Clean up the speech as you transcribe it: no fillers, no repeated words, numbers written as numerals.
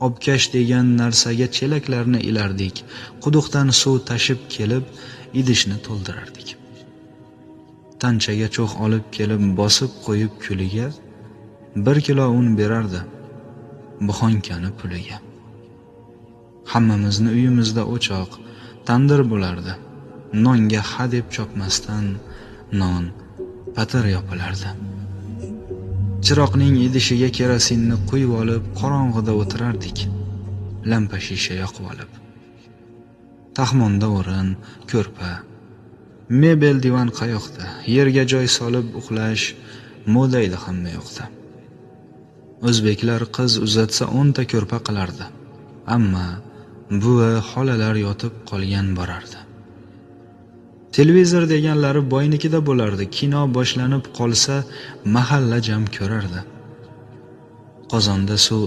Obkash degan narsaga chelaklarni ilardik, quduqdan suv tashib kelib, idishni to'ldirardik. Tanchaga cho'g' olib kelib bosib qo'yib kuliga 1 kilo un berardi, buxonkani puliga. Hammamizni uyimizda o'choq, tandir bo'lardi. Nonga ha deb chopmasdan non, patir yopilardi. Chiroqning idishiga kerosinni quyib olib, qorong'ida o'tirardik, lampa shisha yoqib olib. Taxmonda o'rin, ko'rpa, mebel divan qayoqda, yerga joy solib uxlash moda edi hamma yoqda. O'zbeklar qiz uzatsa 10 ta ko'rpa qilardi, ammo buvi, xolalar yotib qolgan borardi. Televizor deganlari boynikida bo'lardi, kino boshlanib qolsa mahalla jam ko'rardi. Qozonda suv